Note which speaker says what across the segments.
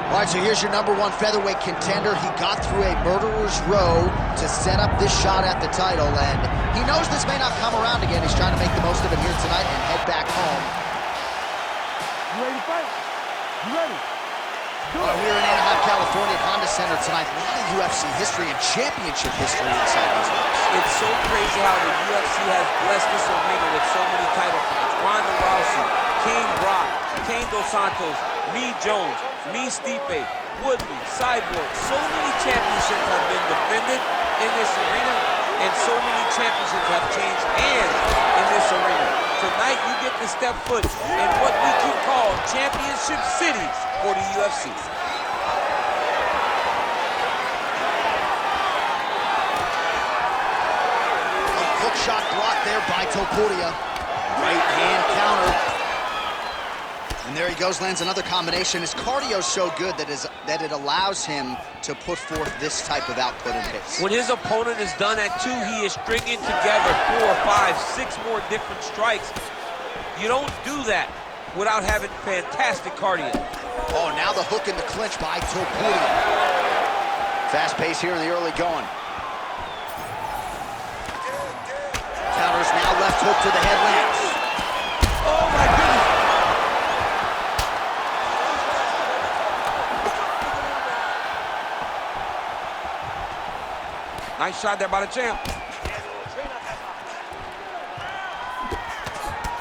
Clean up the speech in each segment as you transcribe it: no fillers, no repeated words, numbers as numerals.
Speaker 1: All right, so here's your #1 featherweight contender. He got through a murderer's row to set up this shot at the title, and he knows this may not come around again. He's trying to make the most of it here tonight and head back home.
Speaker 2: You ready to fight? You ready?
Speaker 1: We're in Anaheim, California at Honda Center tonight. A lot of UFC history and championship history inside these ropes.
Speaker 3: It's so crazy how the UFC has blessed this arena with so many title fights. Ronda Rousey, King Brock, Kane Dos Santos, me Jones, me Stipe, Woodley, Cyborg. So many championships have been defended in this arena, and so many championships have changed hands in this arena. Tonight you get to step foot in what we can call championship cities for the UFC.
Speaker 1: Hook shot blocked there by Topuria. Right hand counter. And there he goes, lands another combination. His cardio's so good that it allows him to put forth this type of output and hits.
Speaker 3: When his opponent is done at 2, he is stringing together 4, 5, 6 more different strikes. You don't do that without having fantastic cardio.
Speaker 1: Oh, now the hook in the clinch by Topuria. Fast pace here in the early going. Counters now, left hook to the head lands.
Speaker 3: Oh my goodness! Nice shot there by the champ.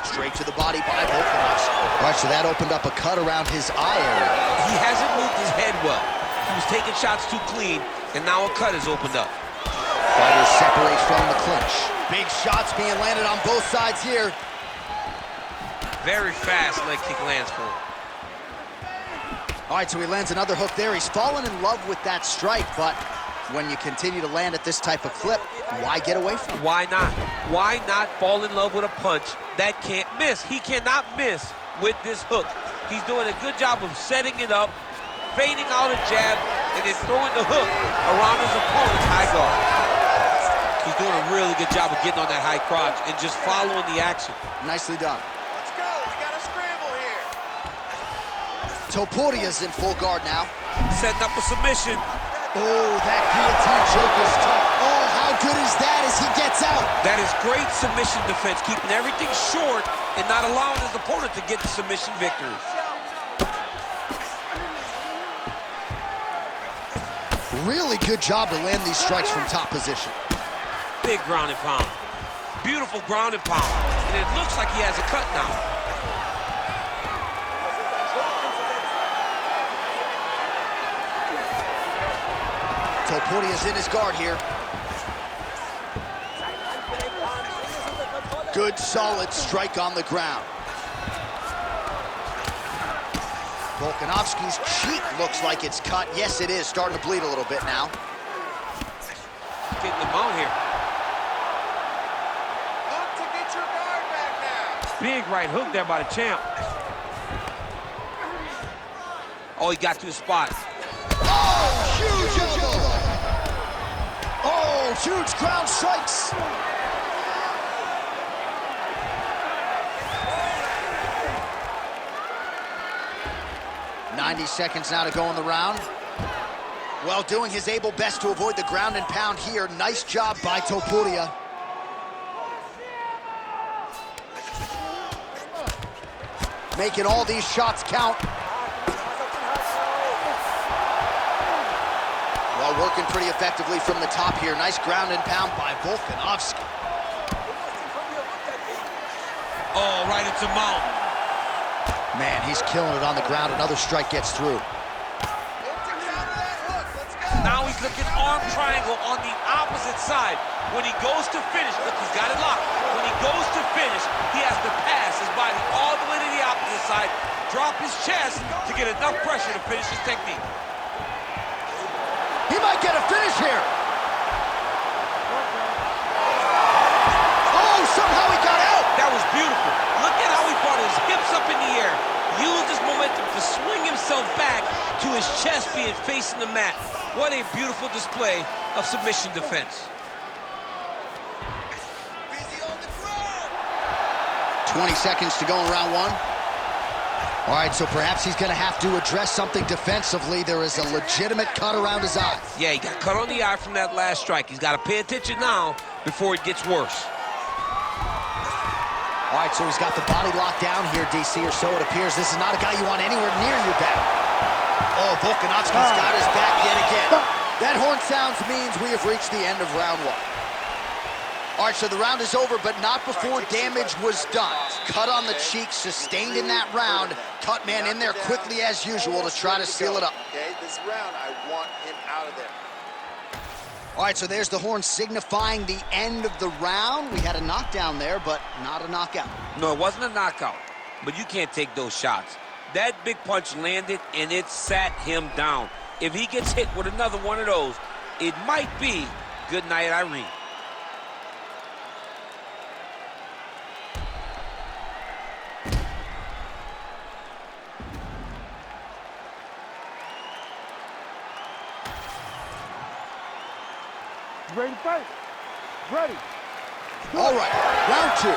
Speaker 1: Straight to the body by Volkanovski. All right, so that opened up a cut around his eye area.
Speaker 3: He hasn't moved his head well. He was taking shots too clean, and now a cut has opened up.
Speaker 1: Fighters separate from the clinch. Big shots being landed on both sides here.
Speaker 3: Very fast leg kick lands for him.
Speaker 1: All right, so he lands another hook there. He's fallen in love with that strike, but when you continue to land at this type of clip, why get away from it?
Speaker 3: Why not? Why not fall in love with a punch that can't miss? He cannot miss with this hook. He's doing a good job of setting it up, fading out a jab, and then throwing the hook around his opponent's high guard. He's doing a really good job of getting on that high crotch and just following the action.
Speaker 1: Nicely done.
Speaker 4: Let's go. We got a scramble here.
Speaker 1: Topuria's in full guard now.
Speaker 3: Setting up a submission.
Speaker 1: Oh, that guillotine choke is tough. Oh, how good is that as he gets out?
Speaker 3: That is great submission defense, keeping everything short and not allowing his opponent to get the submission victories.
Speaker 1: Really good job to land these strikes from top position.
Speaker 3: Big ground and pound. Beautiful ground and pound. And it looks like he has a cut now.
Speaker 1: Topuria's in his guard here. Good, solid strike on the ground. Volkanovski's cheek looks like it's cut. Yes, it is. Starting to bleed a little bit now.
Speaker 3: Getting the mount here.
Speaker 4: Look to get your guard back now.
Speaker 3: Big right hook there by the champ. Oh, he got to the spot.
Speaker 1: Oh, huge elbow. Oh, huge ground strikes. "90 seconds now to go in the round." Well, doing his able best to avoid the ground and pound here. Nice job by Topuria. Making all these shots count. Well, working pretty effectively from the top here. Nice ground and pound by Volkanovski.
Speaker 3: Oh, right into mount.
Speaker 1: Man, he's killing it on the ground. Another strike gets through.
Speaker 3: Now he's looking arm triangle on the opposite side. When he goes to finish, look, he's got it locked. When he goes to finish, he has to pass his body all the way to the opposite side, drop his chest to get enough pressure to finish his technique.
Speaker 1: He might get a finish here. Oh, somehow he got out.
Speaker 3: That was beautiful. Look at how he brought his hips up in the air, used his momentum to swing himself back to his chest being facing the mat. What a beautiful display of submission defense.
Speaker 1: 20 seconds to go in round one. All right, so perhaps he's going to have to address something defensively. There is a legitimate cut around his eye.
Speaker 3: Yeah, he got cut on the eye from that last strike. He's got to pay attention now before it gets worse.
Speaker 1: All right, so he's got the body locked down here, DC, or so it appears. This is not a guy you want anywhere near your back. Oh, Volkanovski's got his back yet again. That horn sounds means we have reached the end of round one. All right, so the round is over, but not before damage was done. Cut on the cheek, sustained in that round. Cut man in there quickly as usual to try to seal it up.
Speaker 4: Okay, this round, I want him out of there.
Speaker 1: All right, so there's the horn signifying the end of the round. We had a knockdown there, but not a knockout.
Speaker 3: No, it wasn't a knockout, but you can't take those shots. That big punch landed, and it sat him down. If he gets hit with another one of those, it might be good night, Irene.
Speaker 2: You ready to fight? Ready.
Speaker 1: All right, round two.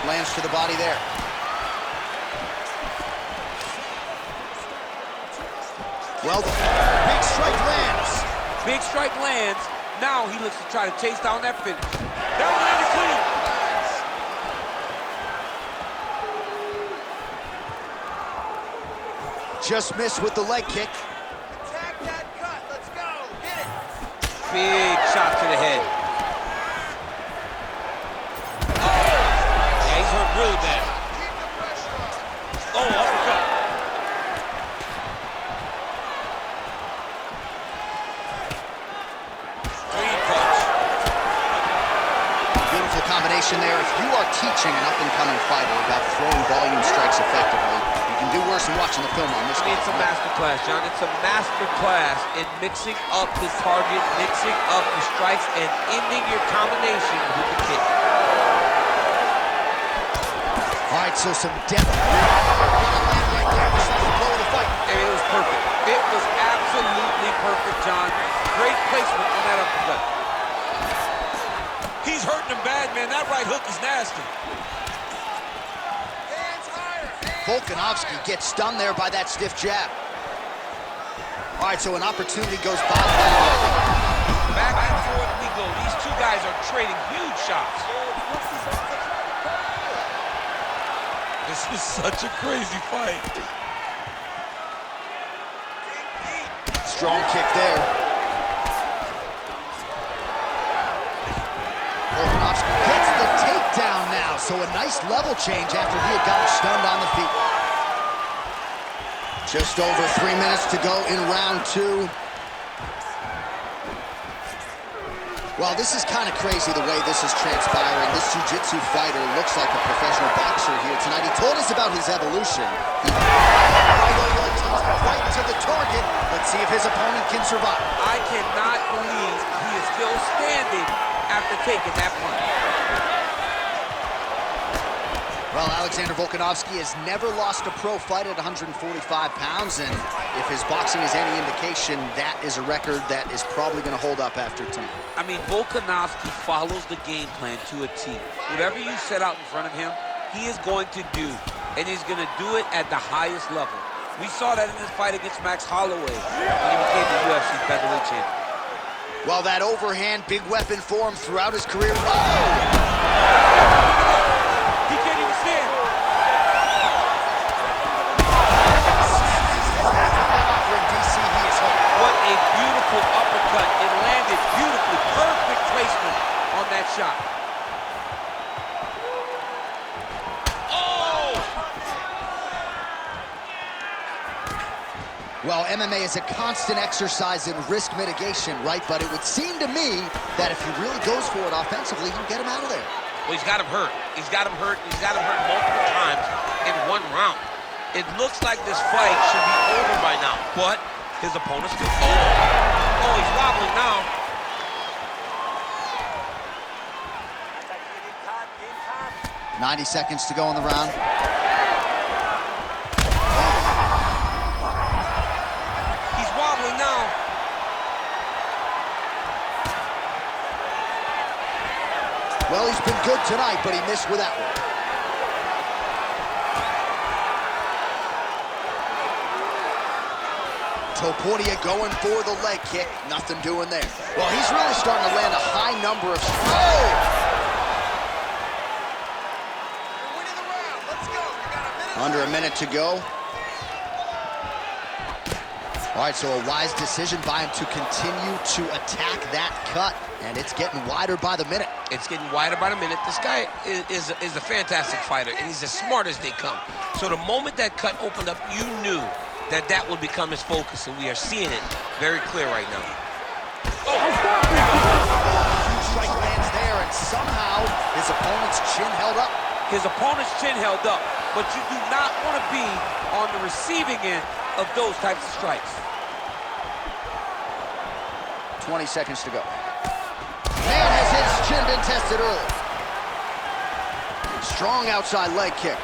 Speaker 1: Lands to the body there. Well, big strike lands.
Speaker 3: Big strike lands. Now he looks to try to chase down that finish. That landed clean.
Speaker 1: Just missed with the leg kick.
Speaker 4: Attack that cut. Let's go. Hit it.
Speaker 3: Big shot to the head. Yeah, he's hurt really bad.
Speaker 4: Keep the pressure on.
Speaker 3: Oh, uppercut. Clean punch.
Speaker 1: Beautiful combination there. If you are teaching an up-and-coming fighter about throwing volume strikes effectively, you can do worse than watching the film on this guy.
Speaker 3: It's a master class, John. It's a master class in mixing up the target, mixing up the strikes, and ending your combination with the kick.
Speaker 1: All right, so some depth. Right there. This is the blow of the fight.
Speaker 3: And it was perfect. It was absolutely perfect, John. Great placement on that uppercut. He's hurting him bad, man. That right hook is nasty.
Speaker 4: Hands higher. Hands
Speaker 1: Volkanovski
Speaker 4: higher.
Speaker 1: gets stunned there by that stiff jab. All right, so an opportunity goes by.
Speaker 3: Back and forth we go. These two guys are trading huge shots. This is such a crazy fight.
Speaker 1: Strong kick there. Volkanovski gets the takedown now, so a nice level change after he had gotten stunned on the feet. Just over 3 minutes to go in round two. Well, this is kind of crazy the way this is transpiring. This jiu-jitsu fighter looks like a professional boxer here tonight. He told us about his evolution. Right to the target. Let's see if his opponent can survive.
Speaker 3: I cannot believe he is still standing after taking that punch.
Speaker 1: Well, Alexander Volkanovski has never lost a pro fight at 145 pounds, and if his boxing is any indication, that is a record that is probably going to hold up after tonight.
Speaker 3: I mean, Volkanovski follows the game plan to a T. Whatever you set out in front of him, he is going to do, and he's going to do it at the highest level. We saw that in his fight against Max Holloway when he became the UFC featherweight champion.
Speaker 1: Well, that overhand big weapon for him throughout his career. Oh!
Speaker 3: He can't even stand. What a beautiful uppercut. It landed beautifully. Perfect placement on that shot. Oh!
Speaker 1: Well, MMA is a constant exercise in risk mitigation, right? But it would seem to me that if he really goes for it offensively, he'll get him out of there.
Speaker 3: Well, he's got him hurt. He's got him hurt. He's got him hurt multiple times in one round. It looks like this fight should be over by now, but his opponent's still... Oh, he's wobbling now.
Speaker 1: 90 seconds to go in the round.
Speaker 3: He's wobbling now.
Speaker 1: Well, he's been good tonight, but he missed with that one. Topuria going for the leg kick. Nothing doing there. Well, he's really starting to land a high number of... Oh!
Speaker 4: You're winning the round. Let's go. You got a minute.
Speaker 1: Under a minute to go. All right, so a wise decision by him to continue to attack that cut, and it's getting wider by the minute.
Speaker 5: It's getting wider by the minute. This guy is a fantastic fighter, and he's as smart as they come. So the moment that cut opened up, you knew that that would become his focus, and we are seeing it very clear right now.
Speaker 1: Huge strike lands there, and somehow his opponent's chin held up.
Speaker 3: His opponent's chin held up, but you do not want to be on the receiving end of those types of strikes.
Speaker 1: 20 seconds to go. Man, has his chin been tested early. Strong outside leg kick.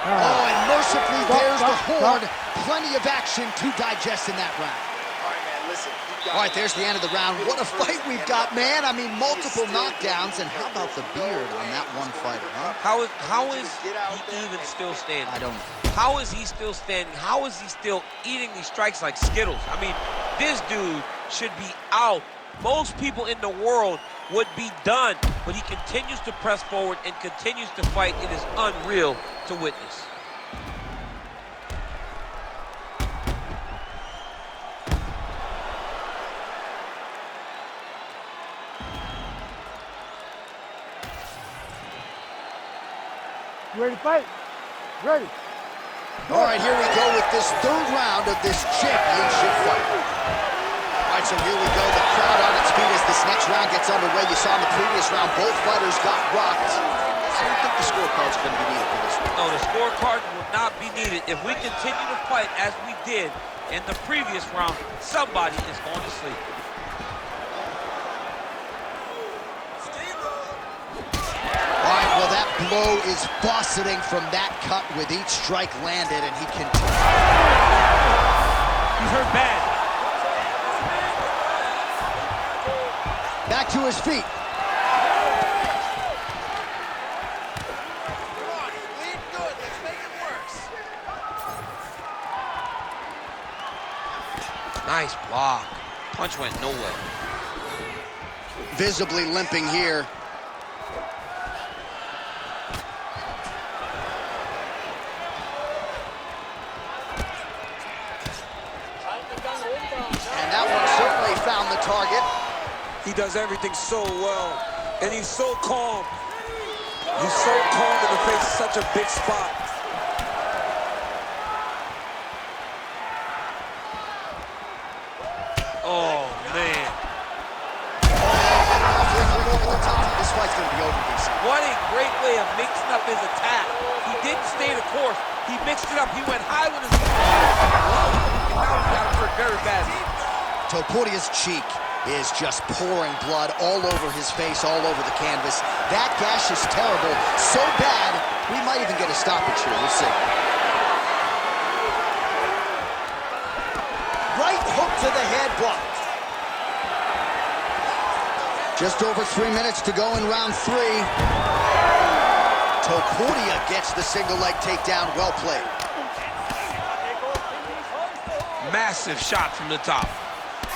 Speaker 1: Oh, and mercifully, there's the horn. Plenty of action to digest in that round.
Speaker 4: All right, man, listen.
Speaker 1: All right, there's the end of the round. What a fight we've got, man. I mean, multiple knockdowns. And how about the beard on that one fighter, huh?
Speaker 3: How is he even still standing?
Speaker 1: I don't know.
Speaker 3: How is he still standing? How is he still eating these strikes like Skittles? I mean, this dude should be out. Most people in the world would be done, but he continues to press forward and continues to fight. It is unreal to witness.
Speaker 2: You ready to fight? Ready.
Speaker 1: All right, here we go with this third round of this championship fight. All right, so here we go. The crowd on its feet as this next round gets underway. You saw in the previous round, both fighters got rocked. I don't think the scorecard's going to be needed for this one.
Speaker 3: No, the scorecard will not be needed. If we continue to fight as we did in the previous round, somebody is going to sleep.
Speaker 1: All right, well, that blow is fauceting from that cut with each strike landed, and he continues.
Speaker 3: He's hurt bad.
Speaker 1: Back to his feet.
Speaker 4: Come on, lead good. Let's make it worse.
Speaker 5: Nice block. Punch went nowhere.
Speaker 1: Visibly limping here. And that one certainly found the target.
Speaker 6: He does everything so well, and he's so calm. He's so calm in the face of such a big spot.
Speaker 3: Oh, man.
Speaker 1: Over the top. This fight's going to be over, DC.
Speaker 3: What a great way of mixing up his attack. He didn't stay the course. He mixed it up. He went high with his... And now he's got him hurt very badly.
Speaker 1: Topuria's cheek is just pouring blood all over his face, all over the canvas. That gash is terrible, so bad, we might even get a stoppage here. We'll see. Right hook to the head, blocked. Just over 3 minutes to go in round 3. Topuria gets the single leg takedown. Well played.
Speaker 5: Massive shot from the top.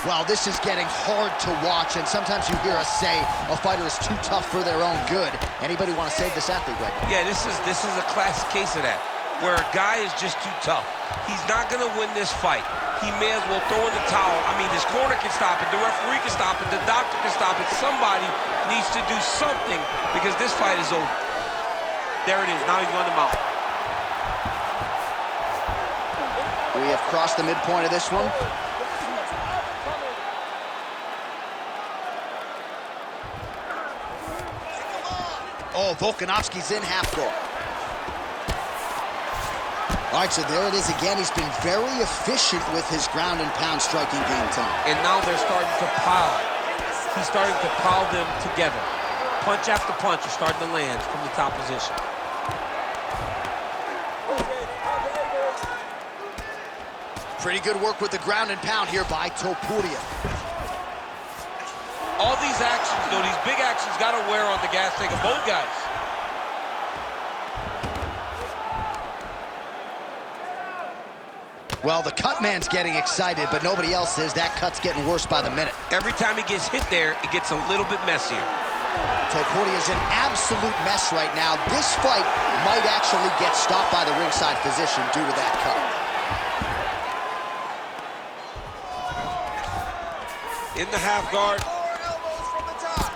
Speaker 1: Well, this is getting hard to watch, and sometimes you hear us say a fighter is too tough for their own good. Anybody want to save this athlete right now?
Speaker 5: Yeah, this is a classic case of that, where a guy is just too tough. He's not going to win this fight. He may as well throw in the towel. I mean, his corner can stop it, the referee can stop it, the doctor can stop it. Somebody needs to do something because this fight is over. There it is. Now he's run him out.
Speaker 1: We have crossed the midpoint of this one. Oh, Volkanovski's in half guard. All right, so there it is again. He's been very efficient with his ground and pound striking game time.
Speaker 3: And now they're starting to pile. He's starting to pile them together. Punch after punch is starting to land from the top position.
Speaker 1: Pretty good work with the ground and pound here by Topuria.
Speaker 5: All these actions, though, these big actions got to wear on the gas tank of both guys.
Speaker 1: Well, the cut man's getting excited, but nobody else is. That cut's getting worse by the minute.
Speaker 5: Every time he gets hit there, it gets a little bit messier.
Speaker 1: Topuria is an absolute mess right now. This fight might actually get stopped by the ringside physician due to that cut.
Speaker 6: In the half guard.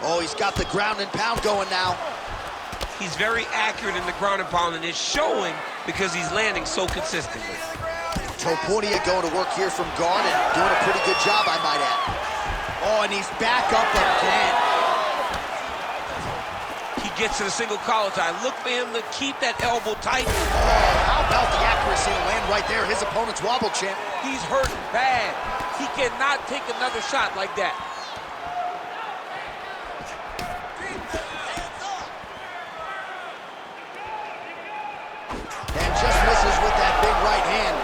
Speaker 1: Oh, he's got the ground and pound going now.
Speaker 5: He's very accurate in the ground and pound, and it's showing because he's landing so consistently.
Speaker 1: Topuria going to work here from guard and doing a pretty good job, I might add. Oh, and he's back up again.
Speaker 5: He gets to the single collar tie. Look for him to keep that elbow tight.
Speaker 1: Oh, how about the accuracy to land right there? His opponent's wobble, champ.
Speaker 3: He's hurting bad. He cannot take another shot like that.
Speaker 1: And just misses with that big right hand.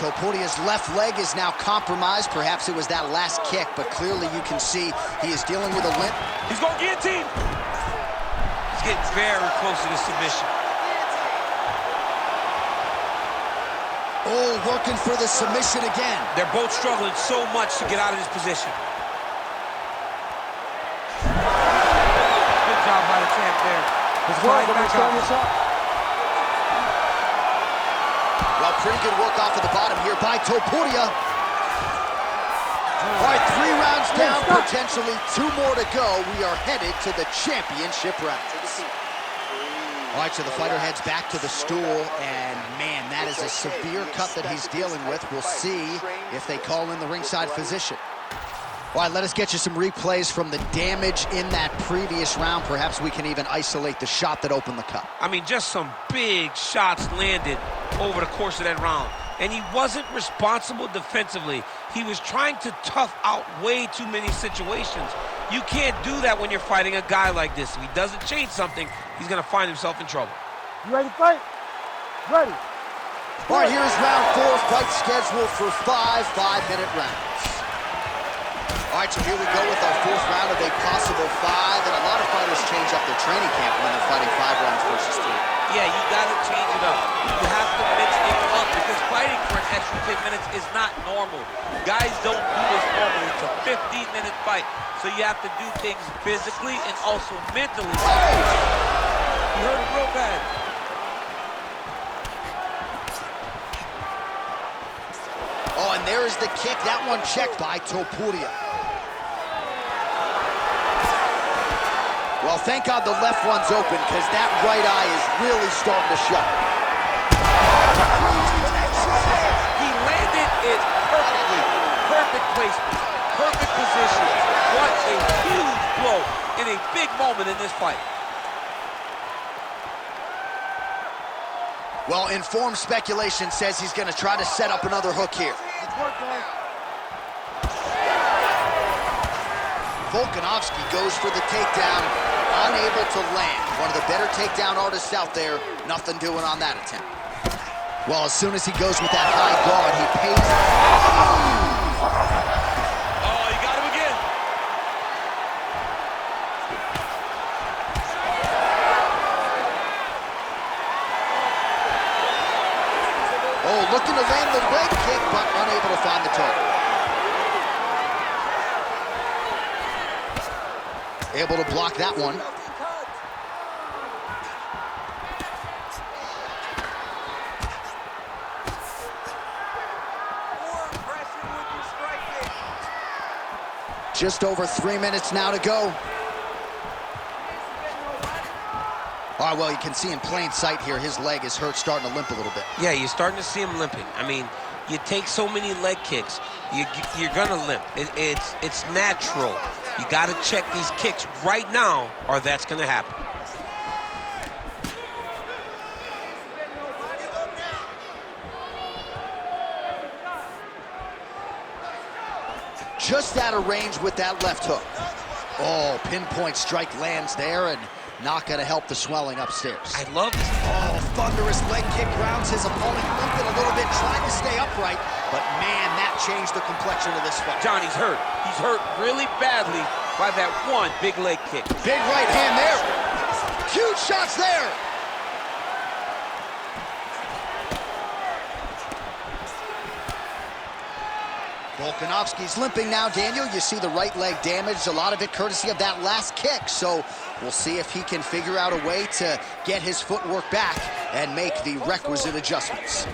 Speaker 1: Topuria's left leg is now compromised. Perhaps it was that last kick, but clearly you can see he is dealing with a limp.
Speaker 3: He's going to guillotine.
Speaker 5: He's getting very close to the submission.
Speaker 1: Oh, working for the submission again.
Speaker 5: They're both struggling so much to get out of this position.
Speaker 3: Good job by the champ there. His right back up.
Speaker 1: Well, pretty good work off of the bottom here by Topuria. All right, 3 rounds down, potentially 2 more to go. We are headed to the championship round. All right, so the fighter heads back to the stool, and man, that is a severe cut that he's dealing with. We'll see if they call in the ringside physician. All right, let us get you some replays from the damage in that previous round. Perhaps we can even isolate the shot that opened the cut.
Speaker 5: I mean, just some big shots landed over the course of that round. And he wasn't responsible defensively. He was trying to tough out way too many situations. You can't do that when you're fighting a guy like this. If he doesn't change something, he's going to find himself in trouble.
Speaker 2: You ready to fight? Ready.
Speaker 1: All right, here's round 4, fight scheduled for 5 5-minute rounds. All right, so here we go with our 4th round of a possible 5, and a lot of fighters change up their training camp when they're fighting 5 rounds versus 3.
Speaker 3: Yeah, you got to change it up. You have to mix it up because fighting for an extra 10 minutes is not normal. Guys don't do this normally. It's a 15-minute fight, so you have to do things physically and also mentally. You hurt him real bad.
Speaker 1: Oh, and there is the kick. That one checked by Topuria. Well, thank God the left one's open, because that right eye is really starting to shut.
Speaker 3: He landed it perfectly. Perfect placement. Perfect position. What a huge blow in a big moment in this fight.
Speaker 1: Well, informed speculation says he's going to try to set up another hook here. Volkanovski goes for the takedown, unable to land. One of the better takedown artists out there, nothing doing on that attempt. Well, as soon as he goes with that high guard, he pays.
Speaker 3: Oh, he got him again.
Speaker 1: Oh, looking to land the leg kick, but unable to find the target. Able to block that one. Just over 3 minutes now to go. All right, well, you can see in plain sight here, his leg is hurt, starting to limp a little bit.
Speaker 5: Yeah, you're starting to see him limping. I mean, you take so many leg kicks, you're going to limp. It's natural. You got to check these kicks right now, or that's going to happen.
Speaker 1: Just out of range with that left hook. Oh, pinpoint strike lands there, and Not going to help the swelling upstairs.
Speaker 5: I love this.
Speaker 1: Oh, thunderous leg kick grounds his opponent, limping a little bit, trying to stay upright. But man, that changed the complexion of this fight.
Speaker 3: Johnny's hurt. He's hurt really badly by that one big leg kick.
Speaker 1: Big right hand there. Huge shots there. Volkanovski's limping now, Daniel. You see the right leg damaged, a lot of it courtesy of that last kick. So we'll see if he can figure out a way to get his footwork back and make the requisite adjustments.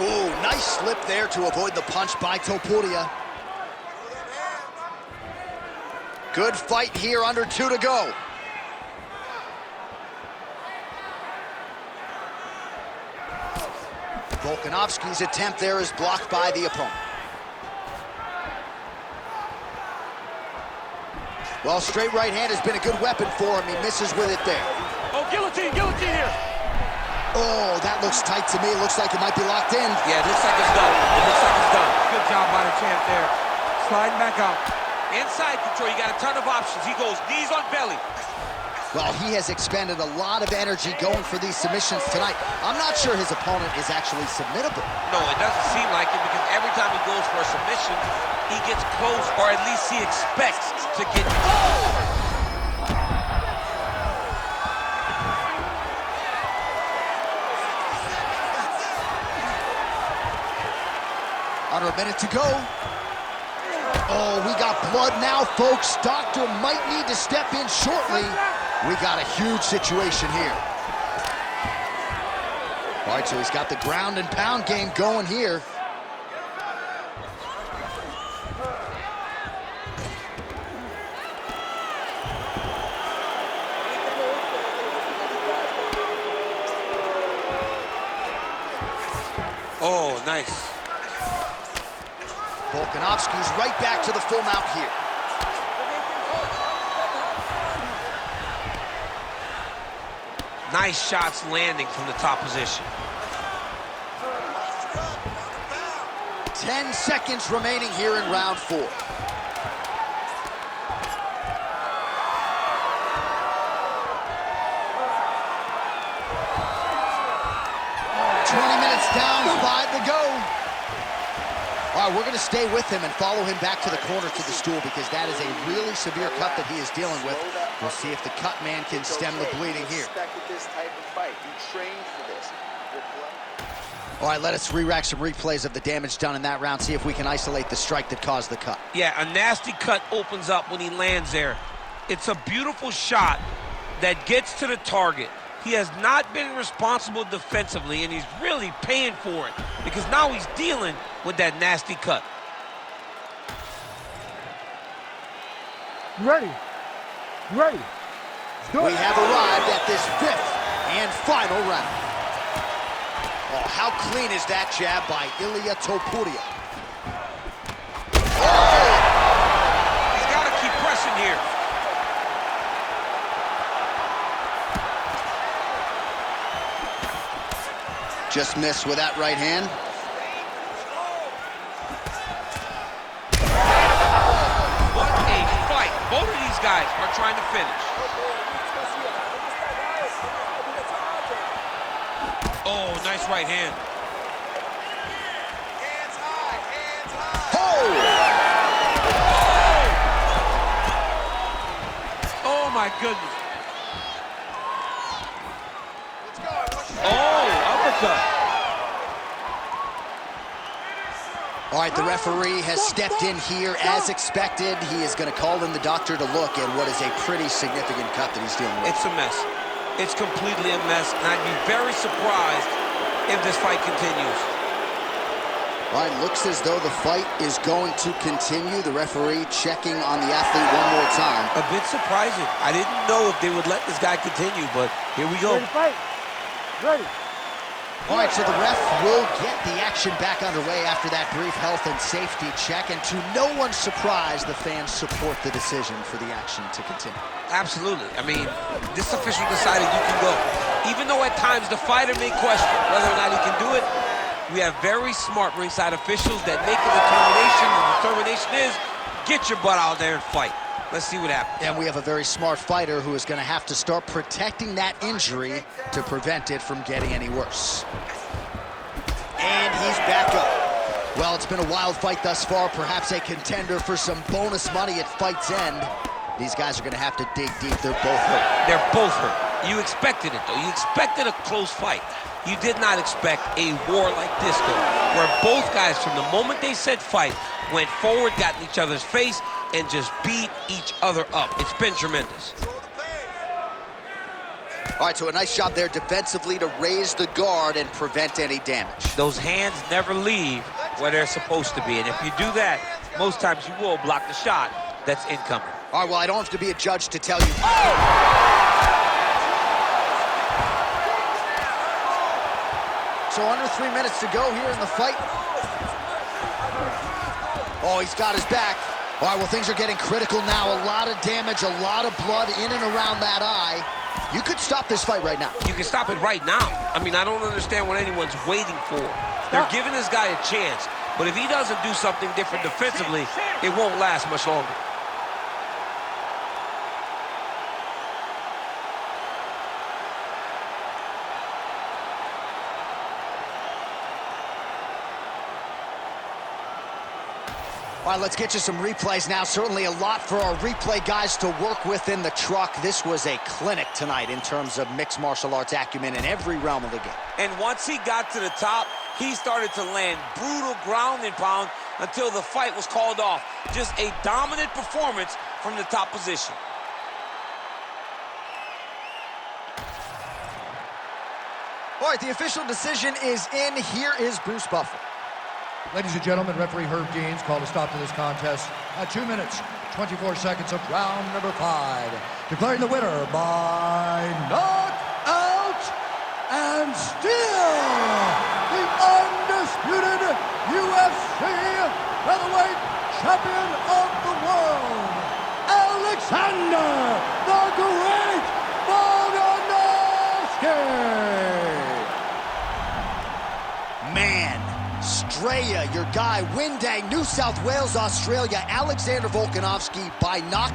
Speaker 1: Ooh, nice slip there to avoid the punch by Topuria. Good fight here, under 2 to go. Volkanovski's attempt there is blocked by the opponent. Well, straight right hand has been a good weapon for him. He misses with it there.
Speaker 2: Oh, guillotine here.
Speaker 1: Oh, that looks tight to me. Looks like it might be locked in.
Speaker 3: Yeah, it looks like it's done. It looks like it's done.
Speaker 2: Good job by the champ there. Sliding back out.
Speaker 3: Inside control, you got a ton of options. He goes knees on belly.
Speaker 1: Well, he has expended a lot of energy going for these submissions tonight. I'm not sure his opponent is actually submittable.
Speaker 3: No, it doesn't seem like it, because every time he goes for a submission, he gets close, or at least he expects to get
Speaker 1: Under a minute to go. Oh, we got blood now, folks. Doctor might need to step in shortly. We got a huge situation here. All right, so he's got the ground and pound game going here.
Speaker 3: Oh, nice.
Speaker 1: Volkanovski's right back to the full mount here.
Speaker 5: Nice shots landing from the top position.
Speaker 1: 10 seconds remaining here in round 4. 20 minutes down, 5 to go. All right, we're going to stay with him and follow him back to the corner to the stool, because that is a really severe cut that he is dealing with. We'll see if the cut man can stem the bleeding here. All right, let us re-rack some replays of the damage done in that round, see if we can isolate the strike that caused the cut.
Speaker 5: Yeah, a nasty cut opens up when he lands there. It's a beautiful shot that gets to the target. He has not been responsible defensively, and he's really paying for it, because now he's dealing with that nasty cut.
Speaker 2: You ready? You ready?
Speaker 1: We have arrived at this 5th and final round. Oh, how clean is that jab by Ilia Topuria? Oh!
Speaker 5: He's got to keep pressing here.
Speaker 1: Just missed with that right hand.
Speaker 5: What a fight. Both of these guys are trying to finish. Oh, nice right hand.
Speaker 4: Hands high, hands high.
Speaker 1: Oh!
Speaker 2: Oh my goodness.
Speaker 4: Let's go.
Speaker 3: Oh, uppercut.
Speaker 1: All right, the referee has stepped in here as expected. He is going to call in the doctor to look at what is a pretty significant cut that he's dealing with.
Speaker 5: It's a mess. It's completely a mess, and I'd be very surprised if this fight continues.
Speaker 1: All right, looks as though the fight is going to continue. The referee checking on the athlete one more time.
Speaker 3: A bit surprising. I didn't know if they would let this guy continue, but here we go.
Speaker 2: Ready to fight? Ready?
Speaker 1: All right, so the ref will get the action back underway after that brief health and safety check. And to no one's surprise, the fans support the decision for the action to continue.
Speaker 5: Absolutely. I mean, this official decided you can go. Even though at times the fighter may question whether or not he can do it, we have very smart ringside officials that make a determination. The determination is, get your butt out there and fight. Let's see what happens.
Speaker 1: And we have a very smart fighter who is going to have to start protecting that injury to prevent it from getting any worse. And he's back up. Well, it's been a wild fight thus far, perhaps a contender for some bonus money at fight's end. These guys are going to have to dig deep. They're both hurt.
Speaker 5: They're both hurt. You expected it, though. You expected a close fight. You did not expect a war like this, though, where both guys, from the moment they said fight, went forward, got in each other's face, and just beat each other up. It's been tremendous.
Speaker 1: All right, so a nice job there defensively to raise the guard and prevent any damage.
Speaker 3: Those hands never leave where they're supposed to be, and if you do that, most times you will block the shot that's incoming.
Speaker 1: All right, well, I don't have to be a judge to tell you. So under 3 minutes to go here in the fight. Oh, he's got his back. All right, well, things are getting critical now. A lot of damage, a lot of blood in and around that eye. You could stop this fight right now.
Speaker 5: You can stop it right now. I mean, I don't understand what anyone's waiting for. They're giving this guy a chance, but if he doesn't do something different defensively, it won't last much longer.
Speaker 1: All right, let's get you some replays now. Certainly a lot for our replay guys to work with in the truck. This was a clinic tonight in terms of mixed martial arts acumen in every realm of the game.
Speaker 3: And once he got to the top, he started to land brutal ground and pound until the fight was called off. Just a dominant performance from the top position.
Speaker 1: All right, the official decision is in. Here is Bruce Buffer.
Speaker 2: Ladies and gentlemen, referee Herb Deans called a stop to this contest at 2 minutes, 24 seconds of round number 5. Declaring the winner by knockout and still the undisputed UFC featherweight champion of the world, Alexander the Great Volkanovski.
Speaker 1: Man, Straya, your guy, Windang, New South Wales, Australia, Alexander Volkanovski by knockout.